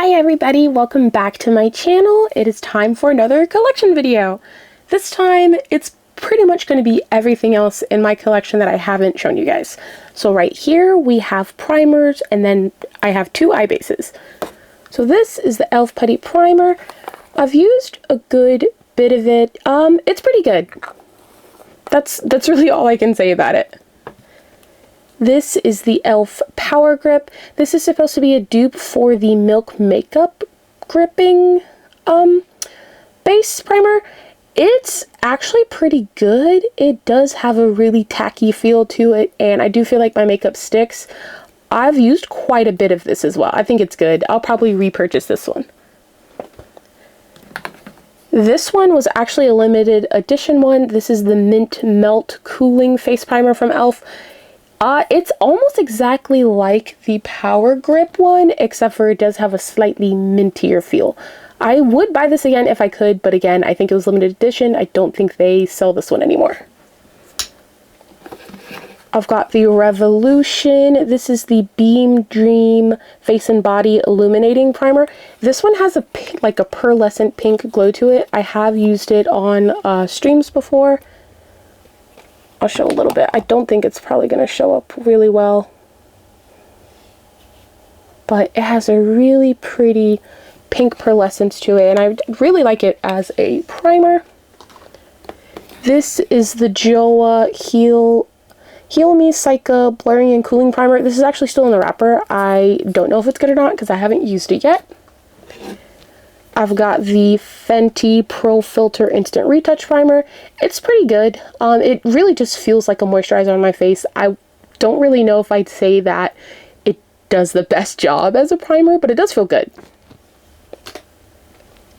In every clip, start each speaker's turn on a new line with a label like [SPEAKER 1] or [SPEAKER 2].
[SPEAKER 1] Hi everybody, welcome back to my channel. It is time for another collection video. This time it's pretty much going to be everything else in my collection that I haven't shown you guys. So right here we have primers, and then I have two eye bases. So this is the e.l.f. Putty Primer. I've used a good bit of it. It's pretty good. That's really all I can say about it. This is the e.l.f. Power Grip. This is supposed to be a dupe for the Milk Makeup gripping base primer. It's actually pretty good. It does have a really tacky feel to it, and I do feel like my makeup sticks. I've used quite a bit of this as well. I think it's good. I'll probably repurchase this one. This one was actually a limited edition one. This is the Mint Melt Cooling Face Primer from e.l.f. It's almost exactly like the Power Grip one, except for it does have a slightly mintier feel. I would buy this again if I could, but again, I think it was limited edition. I don't think they sell this one anymore. I've got the Revolution. This is the Beam Dream Face and Body Illuminating Primer. This one has a pearlescent pink glow to it. I have used it on streams before. I'll show a little bit. I don't think it's probably going to show up really well, but it has a really pretty pink pearlescence to it, and I really like it as a primer. This is the Joa Heal Me Psycha Blurring and Cooling Primer. This is actually still in the wrapper. I don't know if it's good or not because I haven't used it yet. I've got the Fenty Pro Filter Instant Retouch Primer. It's pretty good. It really just feels like a moisturizer on my face. I don't really know if I'd say that it does the best job as a primer, but it does feel good.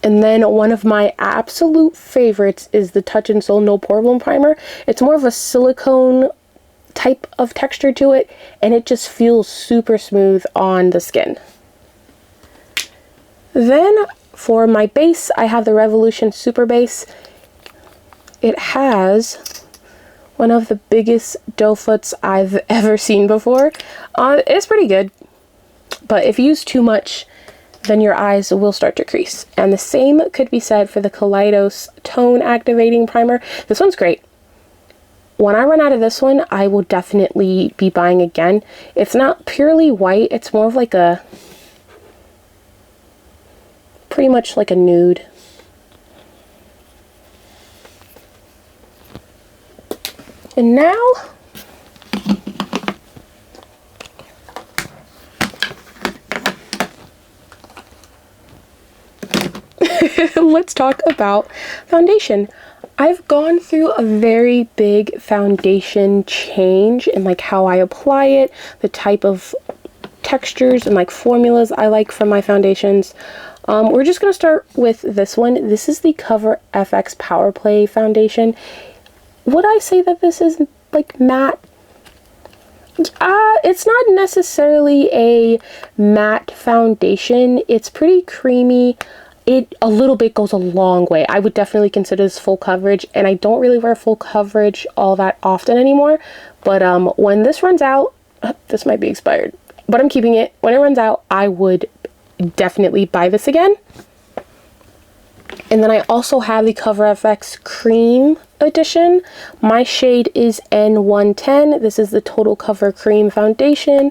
[SPEAKER 1] And then one of my absolute favorites is the Touch in Sol No Problem Primer. It's more of a silicone type of texture to it, and it just feels super smooth on the skin. Then for my base, I have the Revolution Super Base. It has one of the biggest doe foots I've ever seen before. It's pretty good, but if you use too much, then your eyes will start to crease. And the same could be said for the Kaleidos Tone Activating Primer. This one's great. When I run out of this one, I will definitely be buying again. It's not purely white, it's more of like a pretty much like a nude. And now let's talk about foundation. I've gone through a very big foundation change in like how I apply it, the type of textures and like formulas I like from my foundations. We're just going to start with this one. This is the Cover FX Power Play Foundation. Would I say that this is like matte? It's not necessarily a matte foundation. It's pretty creamy. A little bit goes a long way. I would definitely consider this full coverage, and I don't really wear full coverage all that often anymore. But when this runs out, this might be expired, but I'm keeping it. When it runs out, I would definitely buy this again. And then I also have the Cover FX Cream Edition. My shade is N110. This is the Total Cover Cream Foundation,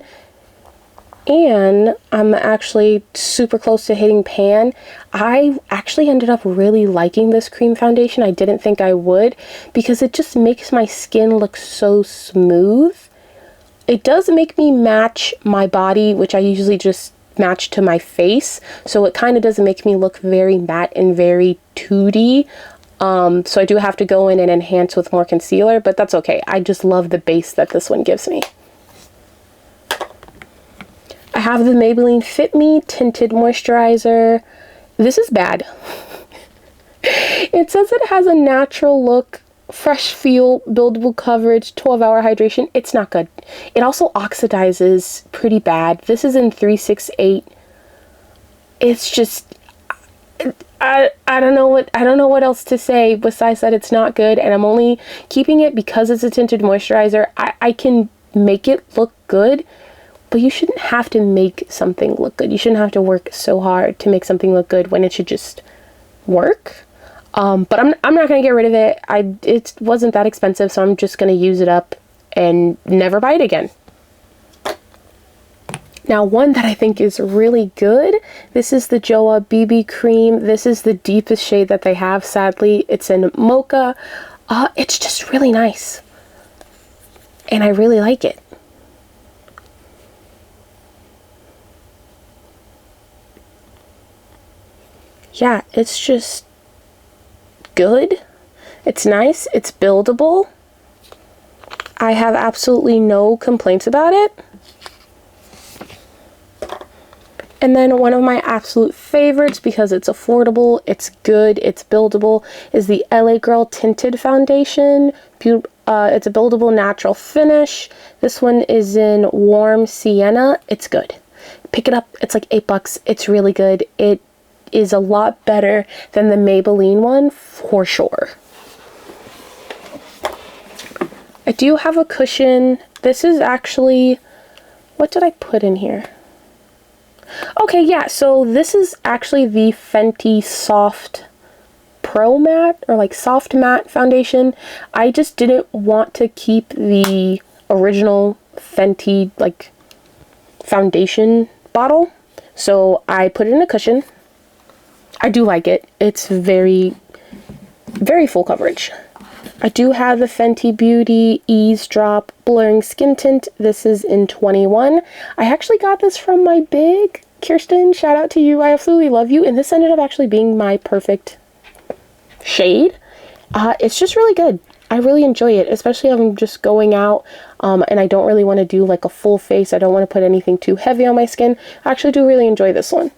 [SPEAKER 1] and I'm actually super close to hitting pan. I actually ended up really liking this cream foundation. I didn't think I would, because it just makes my skin look so smooth. It does make me match my body, which I usually just match to my face, so it kind of doesn't make me look very matte and very 2D. So I do have to go in and enhance with more concealer, but that's okay. I just love the base that this one gives me. I have the Maybelline Fit Me Tinted Moisturizer. This is bad. It says it has a natural look, fresh feel, buildable coverage, 12-hour hydration. It's not good. It also oxidizes pretty bad. This is in 368. It's just, I don't know what else to say besides that it's not good, and I'm only keeping it because it's a tinted moisturizer. I can make it look good but you shouldn't have to make something look good. You shouldn't have to work so hard to make something look good when it should just work. But I'm not going to get rid of it. It wasn't that expensive, so I'm just going to use it up and never buy it again. Now, one that I think is really good, this is the Joa BB Cream. This is the deepest shade that they have, sadly. It's in Mocha. It's just really nice. And I really like it. Yeah, it's just good. It's nice. It's buildable. I have absolutely no complaints about it. And then one of my absolute favorites, because it's affordable, it's good, it's buildable, is the LA Girl Tinted Foundation. It's a buildable natural finish. This one is in Warm Sienna. It's good. Pick it up. It's like $8. It's really good. It is a lot better than the Maybelline one, for sure. I do have a cushion. This is actually, what did I put in here? Okay, yeah, so this is actually the Fenty Soft Pro Matte, or like Soft Matte Foundation. I just didn't want to keep the original Fenty, like, foundation bottle, so I put it in a cushion. I do like it. It's very, very full coverage. I do have the Fenty Beauty Ease Drop Blurring Skin Tint. This is in 21. I actually got this from my big Kirsten. Shout out to you. I absolutely love you. And this ended up actually being my perfect shade. It's just really good. I really enjoy it, especially if I'm just going out and I don't really want to do like a full face. I don't want to put anything too heavy on my skin. I actually do really enjoy this one.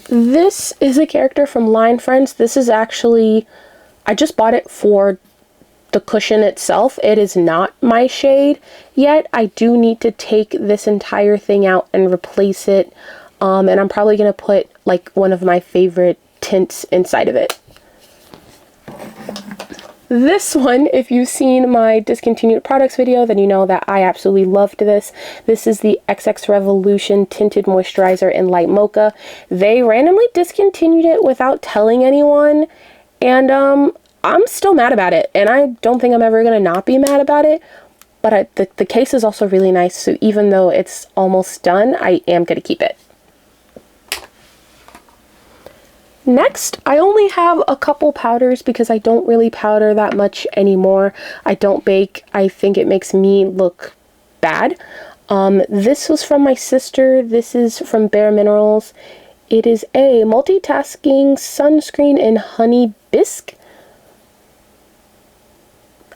[SPEAKER 1] This is a character from Line Friends. This is actually, I just bought it for the cushion itself. It is not my shade yet. I do need to take this entire thing out and replace it. And I'm probably going to put like one of my favorite tints inside of it. This one, if you've seen my discontinued products video, then you know that I absolutely loved this. This is the XX Revolution Tinted Moisturizer in Light Mocha. They randomly discontinued it without telling anyone, and I'm still mad about it, and I don't think I'm ever going to not be mad about it, but the case is also really nice, so even though it's almost done, I am going to keep it. Next, I only have a couple powders because I don't really powder that much anymore. I don't bake. I think it makes me look bad. This was from my sister. This is from Bare Minerals. It is a multitasking sunscreen in Honey Bisque.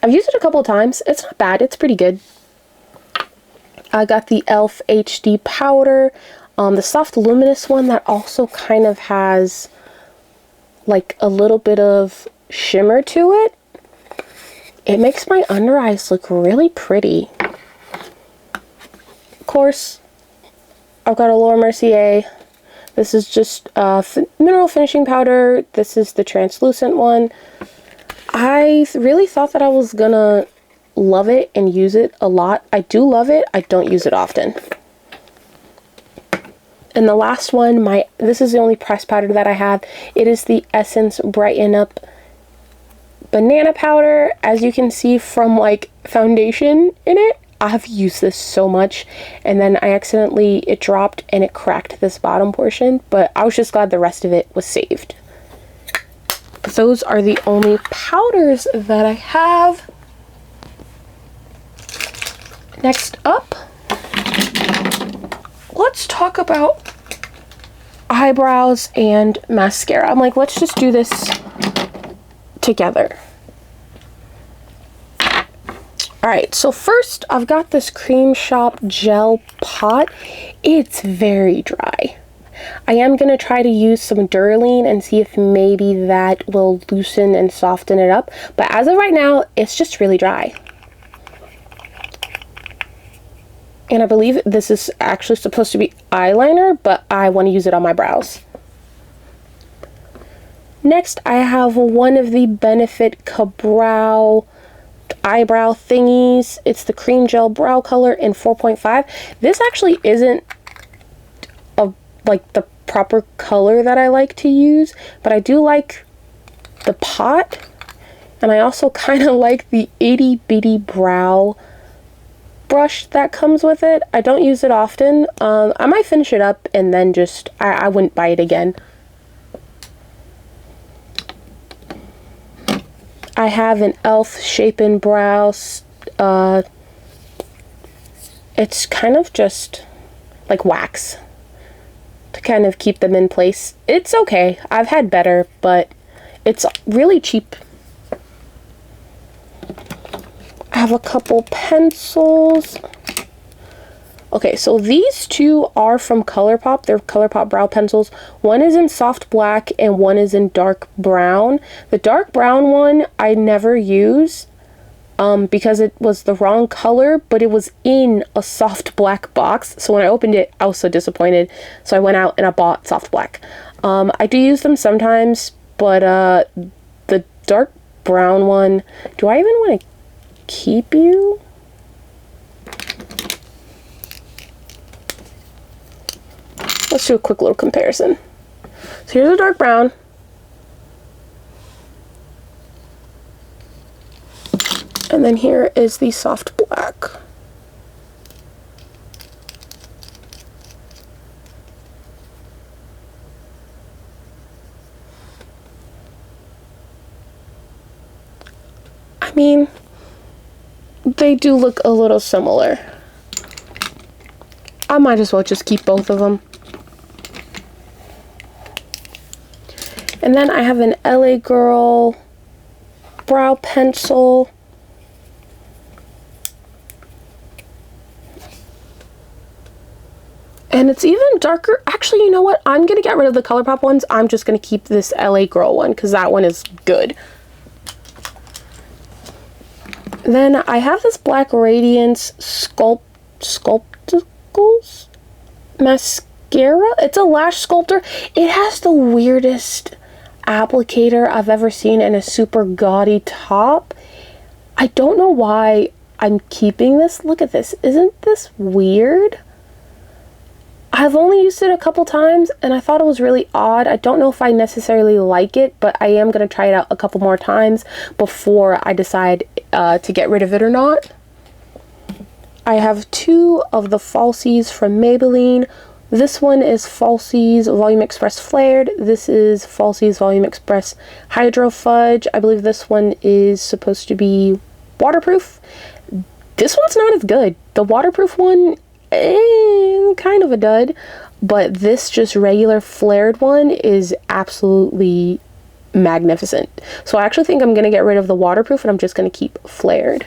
[SPEAKER 1] I've used it a couple times. It's not bad. It's pretty good. I got the e.l.f. HD powder. The soft luminous one that also kind of has like a little bit of shimmer to it. It makes my under eyes look really pretty. Of course, I've got a Laura Mercier. This is just mineral finishing powder. This is the translucent one. I really thought that I was gonna love it and use it a lot. I do love it. I don't use it often. And the last one, this is the only pressed powder that I have. It is the Essence Brighten Up Banana Powder. As you can see from like foundation in it, I've used this so much. And then it dropped and it cracked this bottom portion. But I was just glad the rest of it was saved. Those are the only powders that I have. Next up, let's talk about eyebrows and mascara. I'm like, let's just do this together. Alright, so first I've got this Cream Shop gel pot. It's very dry. I am going to try to use some Duralene and see if maybe that will loosen and soften it up. But as of right now, it's just really dry. And I believe this is actually supposed to be eyeliner, but I want to use it on my brows. Next, I have one of the Benefit Ka-Brow eyebrow thingies. It's the cream gel brow color in 4.5. This actually isn't like the proper color that I like to use, but I do like the pot, and I also kind of like the itty bitty brow brush that comes with it. I don't use it often. I might finish it up and then just I wouldn't buy it again. I have an elf shapen brow. It's kind of just like wax to kind of keep them in place. It's okay. I've had better, but it's really cheap. I have a couple pencils. Okay, so these two are from ColourPop. They're ColourPop brow pencils. One is in soft black and one is in dark brown. The dark brown one I never use because it was the wrong color, but it was in a soft black box. So when I opened it, I was so disappointed. So I went out and I bought soft black. I do use them sometimes, but the dark brown one, do I even want to keep you? Let's do a quick little comparison. So here's a dark brown. And then here is the soft black. I mean, they do look a little similar. I might as well just keep both of them. And then I have an LA Girl brow pencil. And it's even darker. Actually, you know what? I'm going to get rid of the ColourPop ones. I'm just going to keep this LA Girl one because that one is good. Then I have this Black Radiance Sculpticals mascara. It's a lash sculptor. It has the weirdest applicator I've ever seen in a super gaudy top. I don't know why I'm keeping this. Look at this. Isn't this weird? I've only used it a couple times and I thought it was really odd. I don't know if I necessarily like it, but I am going to try it out a couple more times before I decide to get rid of it or not. I have two of the falsies from Maybelline. This one is Falsies Volume Express Flared. This is Falsies Volume Express Hydro Fudge. I believe this one is supposed to be waterproof. This one's not as good. The waterproof one, kind of a dud, but this just regular flared one is absolutely magnificent. So I actually think I'm going to get rid of the waterproof and I'm just going to keep flared.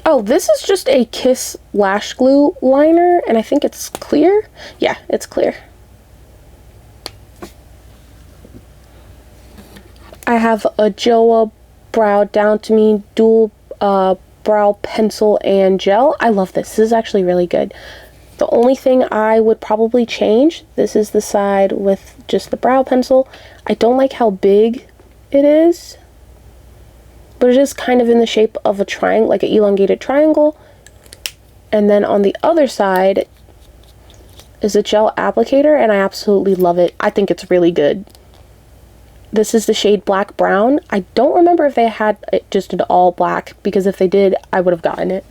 [SPEAKER 1] Oh, this is just a Kiss lash glue liner, and I think it's clear. Yeah, it's clear. I have a Joa Brow Down to Me dual brow pencil and gel. I love this. This is actually really good. The only thing I would probably change, this is the side with just the brow pencil. I don't like how big it is, but it is kind of in the shape of a triangle, like an elongated triangle. And then on the other side is a gel applicator, and I absolutely love it. I think it's really good. This is the shade Black Brown. I don't remember if they had it just in all black, because if they did, I would have gotten it.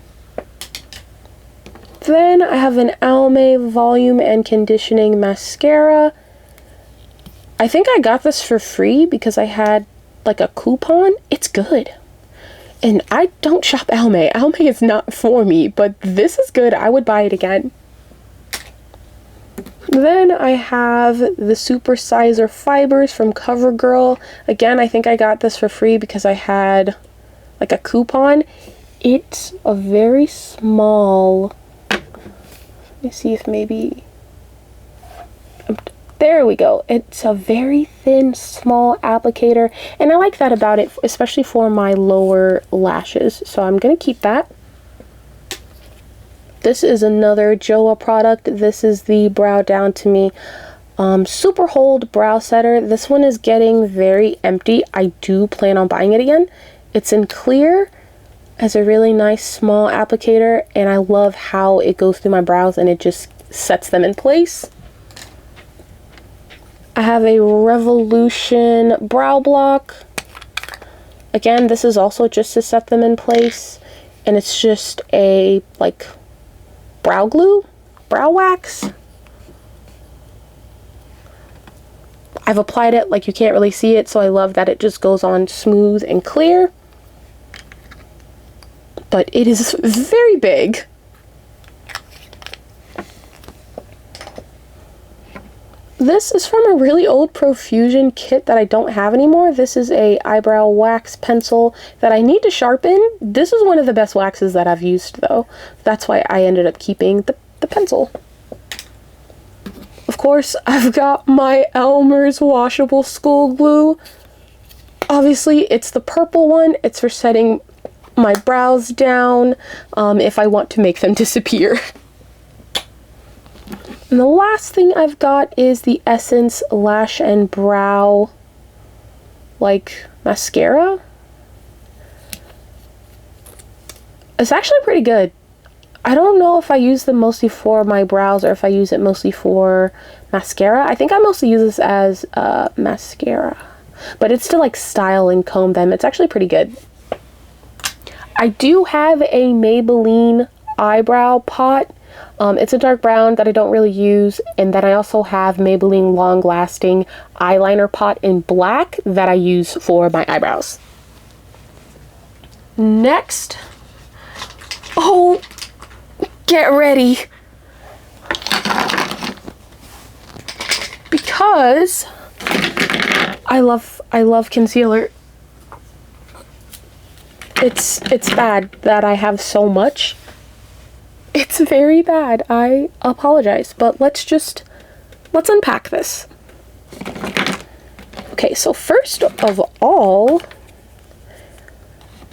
[SPEAKER 1] Then I have an Almay Volume and Conditioning Mascara. I think I got this for free because I had like a coupon. It's good. And I don't shop Almay. Almay is not for me, but this is good. I would buy it again. Then I have the Super Sizer Fibers from CoverGirl. Again, I think I got this for free because I had like a coupon. It's a very small, let me see if maybe, there we go. It's a very thin, small applicator, and I like that about it, especially for my lower lashes. So I'm going to keep that. This is another Joa product. This is the Brow Down to Me Super Hold Brow Setter. This one is getting very empty. I do plan on buying it again. It's in clear, has a really nice small applicator, and I love how it goes through my brows and it just sets them in place. I have a Revolution Brow Block. Again, this is also just to set them in place, and it's just a, like, brow glue, brow wax. I've applied it, like, you can't really see it, so I love that it just goes on smooth and clear. But it is very big. This is from a really old Profusion kit that I don't have anymore. This is a eyebrow wax pencil that I need to sharpen. This is one of the best waxes that I've used, though. That's why I ended up keeping the pencil. Of course, I've got my Elmer's washable school glue. Obviously, it's the purple one. It's for setting my brows down if I want to make them disappear. And the last thing I've got is the Essence Lash and Brow, like, mascara. It's actually pretty good. I don't know if I use them mostly for my brows or if I use it mostly for mascara. I think I mostly use this as mascara. But it's to, like, style and comb them. It's actually pretty good. I do have a Maybelline eyebrow pot. It's a dark brown that I don't really use, and then I also have Maybelline Long Lasting eyeliner pot in black that I use for my eyebrows. Next, oh, get ready, because I love concealer. It's bad that I have so much. It's very bad. I apologize, but let's unpack this. Okay, so first of all,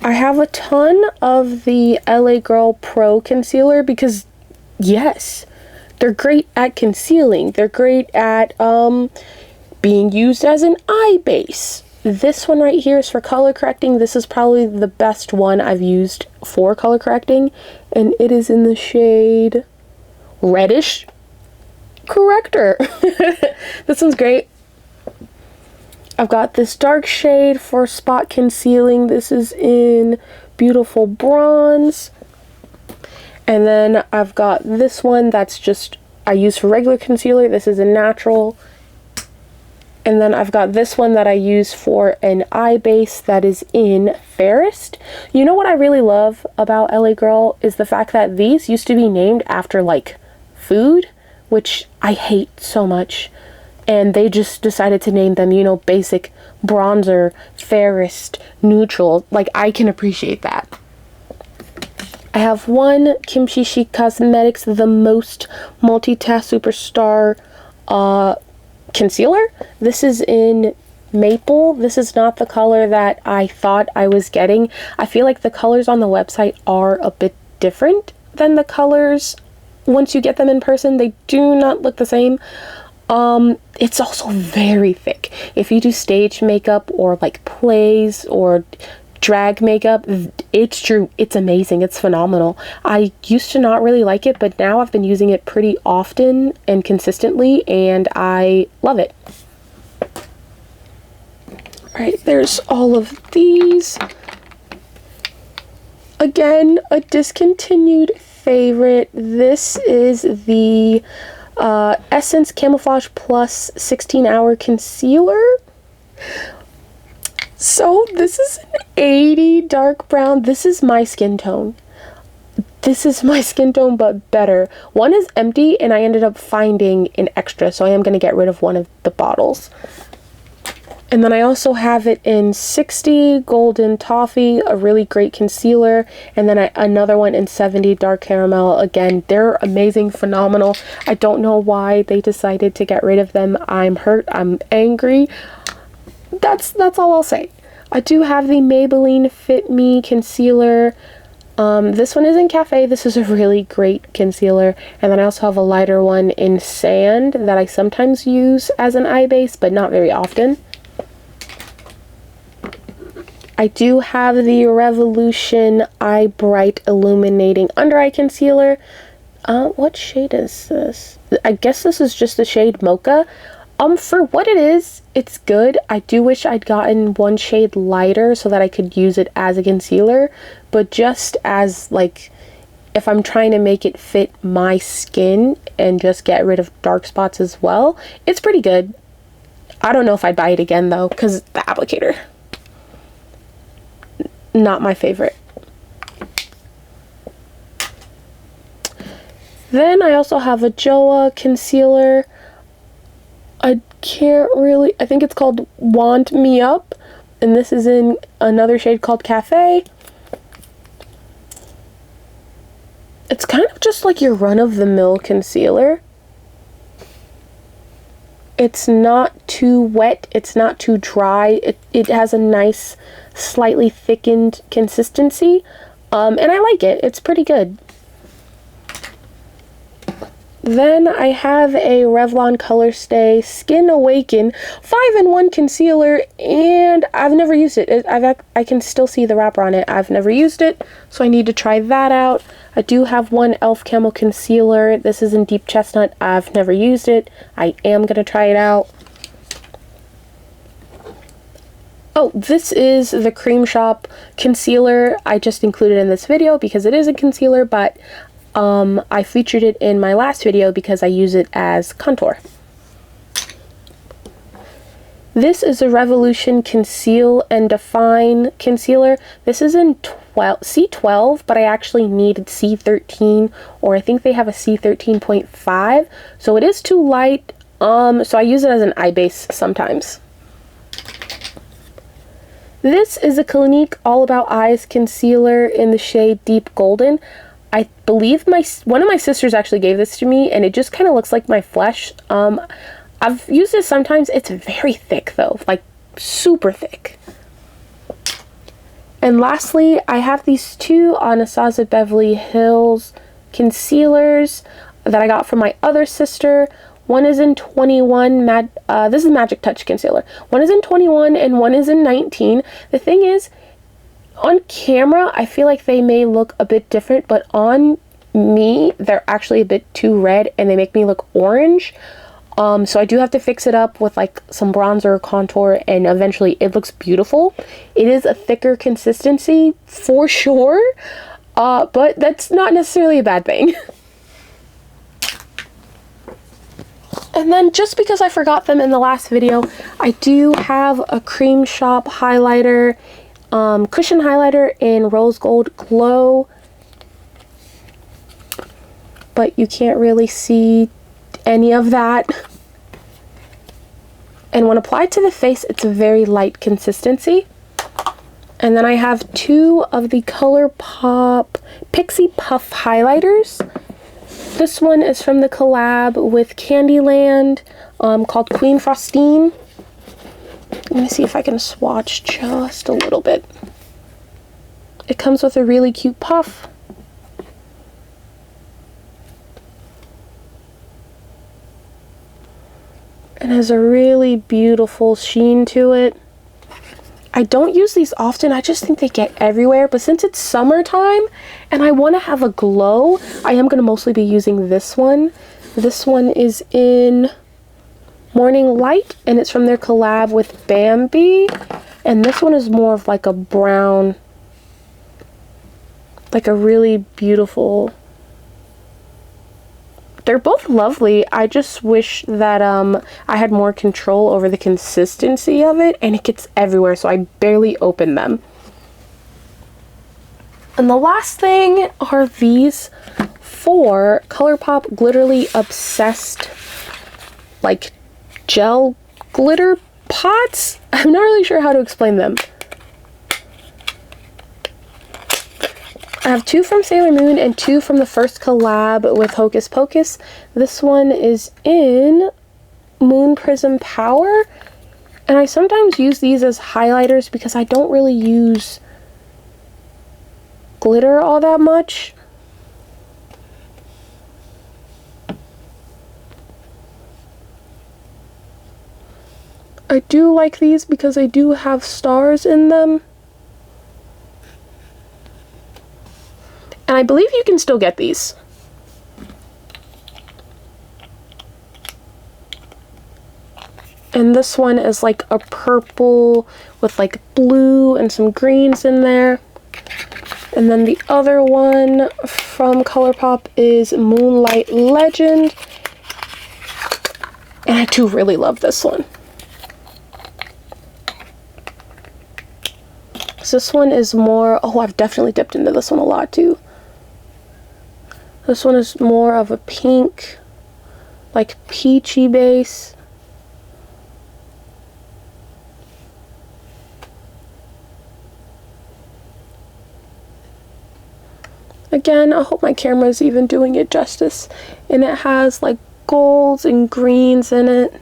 [SPEAKER 1] I have a ton of the LA Girl Pro Concealer because, yes, they're great at concealing. They're great at being used as an eye base. This one right here is for color correcting. This is probably the best one I've used for color correcting, and it is in the shade Reddish Corrector. This one's great. I've got this dark shade for spot concealing. This is in Beautiful Bronze. And then I've got this one that's just, I use for regular concealer. This is a natural. And then I've got this one that I use for an eye base that is in Fairest. You know what I really love about LA Girl is the fact that these used to be named after, like, food, which I hate so much. And they just decided to name them, you know, basic, bronzer, Fairest, neutral. Like, I can appreciate that. I have one Kimchi Chic Cosmetics, the Most Multitask Superstar, concealer. This is in Maple. This is not the color that I thought I was getting. I feel like the colors on the website are a bit different than the colors once you get them in person. They do not look the same. It's also very thick. If you do stage makeup or like plays or drag makeup, it's true, it's amazing, it's phenomenal. I used to not really like it, but now I've been using it pretty often and consistently, and I love it. Alright, there's all of these. Again, a discontinued favorite. This is the Essence Camouflage Plus 16-Hour Concealer. So this is an 80 dark brown. This is my skin tone. This is my skin tone, but better. One is empty, and I ended up finding an extra, so I am going to get rid of one of the bottles. And then I also have it in 60 Golden Toffee, a really great concealer, and then another one in 70 Dark Caramel. Again, they're amazing, phenomenal. I don't know why they decided to get rid of them. I'm hurt. I'm angry. That's all I'll say. I do have the Maybelline Fit Me concealer. This one is in Cafe. This is a really great concealer. And then I also have a lighter one in Sand that I sometimes use as an eye base, but not very often. I do have the Revolution Eye Bright Illuminating Under Eye Concealer. What shade is this? I guess this is just the shade Mocha. For what it is, it's good. I do wish I'd gotten one shade lighter so that I could use it as a concealer, but just as, like, if I'm trying to make it fit my skin and just get rid of dark spots as well, it's pretty good. I don't know if I'd buy it again, though, because the applicator. Not my favorite. Then I also have a JOA concealer. I think it's called Want Me Up, and this is in another shade called Cafe. It's kind of just like your run-of-the-mill concealer. It's not too wet, it's not too dry, it has a nice, slightly thickened consistency, and I like it. It's pretty good. Then I have a Revlon Colorstay Skin Awaken 5-in-1 concealer, and I've never used it. I can still see the wrapper on it. I've never used it, so I need to try that out. I do have one e.l.f. Camo concealer. This is in Deep Chestnut. I've never used it. I am going to try it out. Oh, this is the Cream Shop concealer. I just included in this video because it is a concealer, but I featured it in my last video because I use it as contour. This is a Revolution Conceal and Define concealer. This is in C12, but I actually needed C13, or I think they have a C13.5, so it is too light, so I use it as an eye base sometimes. This is a Clinique All About Eyes concealer in the shade Deep Golden. I believe one of my sisters actually gave this to me, and it just kind of looks like my flesh. I've used this sometimes. It's very thick though, like super thick. And lastly, I have these two Anastasia Beverly Hills concealers that I got from my other sister. One is in 21, this is Magic Touch concealer. One is in 21 and one is in 19. The thing is, on camera, I feel like they may look a bit different, but on me, they're actually a bit too red and they make me look orange. So I do have to fix it up with like some bronzer, contour, and eventually it looks beautiful. It is a thicker consistency for sure, but that's not necessarily a bad thing. And then just because I forgot them in the last video, I do have a Cream Shop highlighter, cushion highlighter in Rose Gold Glow, but you can't really see any of that. And when applied to the face, it's a very light consistency. And then I have two of the ColourPop Pixie Puff highlighters. This one is from the collab with Candyland, called Queen Frostine. Let me see if I can swatch just a little bit. It comes with a really cute puff. And has a really beautiful sheen to it. I don't use these often, I just think they get everywhere, but since it's summertime and I want to have a glow, I am going to mostly be using this one. This one is in Morning Light, and it's from their collab with Bambi, and this one is more of like a brown, like a really beautiful. They're both lovely. I just wish that I had more control over the consistency of it, and it gets everywhere, so I barely open them. And the last thing are these four ColourPop Glitterly Obsessed, like, gel glitter pots? I'm not really sure how to explain them. I have two from Sailor Moon and two from the first collab with Hocus Pocus. This one is in Moon Prism Power, and I sometimes use these as highlighters because I don't really use glitter all that much. I do like these because they do have stars in them. And I believe you can still get these. And this one is like a purple with like blue and some greens in there. And then the other one from ColourPop is Moonlight Legend. And I do really love this one. So this one is more, oh, I've definitely dipped into this one a lot too. This one is more of a pink, like peachy base. Again, I hope my camera's even doing it justice. And it has like golds and greens in it.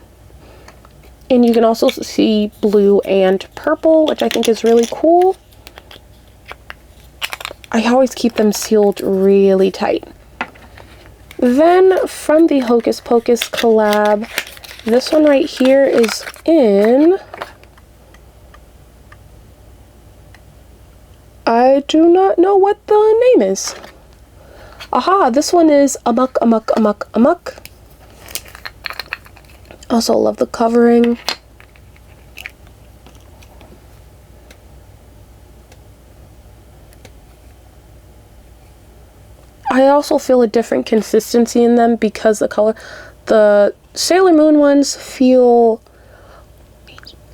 [SPEAKER 1] And you can also see blue and purple, which I think is really cool. I always keep them sealed really tight. Then from the Hocus Pocus collab, this one right here is in... I do not know what the name is. Aha, this one is Amok, Amok, Amok, Amok. Also love the covering. I also feel a different consistency in them because the Sailor Moon ones feel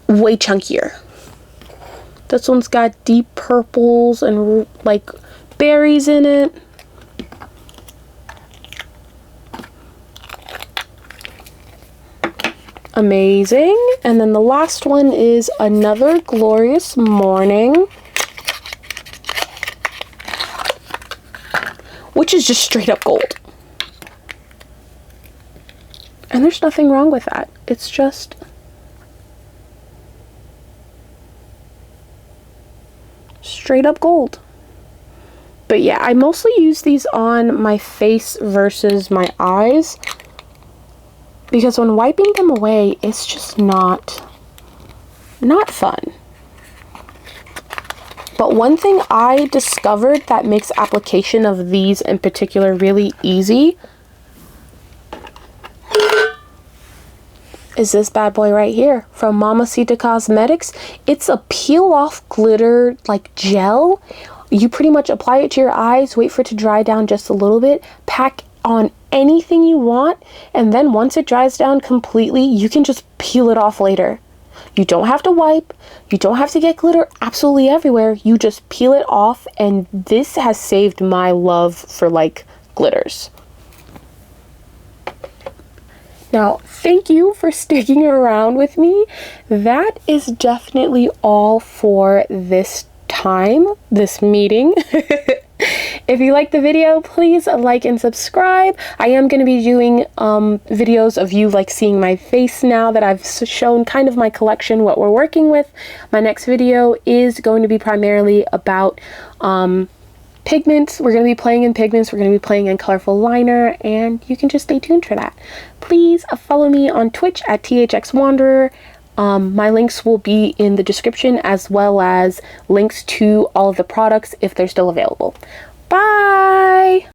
[SPEAKER 1] way chunkier. This one's got deep purples and like berries in it. Amazing. And then the last one is Another Glorious Morning, which is just straight up gold. And there's nothing wrong with that. It's just straight up gold. But yeah, I mostly use these on my face versus my eyes, because when wiping them away, it's just not fun. But one thing I discovered that makes application of these in particular really easy is this bad boy right here from Mamacita Cosmetics. It's a peel off glitter like gel. You pretty much apply it to your eyes, wait for it to dry down just a little bit, pack on anything you want, and then once it dries down completely, you can just peel it off later. You don't have to wipe, you don't have to get glitter absolutely everywhere, you just peel it off, and this has saved my love for like glitters. Now, thank you for sticking around with me. That is definitely all for this time, this meeting. If you liked the video, please like and subscribe. I am going to be doing videos of you like seeing my face now that I've shown kind of my collection, what we're working with. My next video is going to be primarily about pigments. We're going to be playing in pigments, we're going to be playing in colorful liner, and you can just stay tuned for that. Please follow me on Twitch at Thx Wanderer. My links will be in the description, as well as links to all of the products if they're still available. Bye!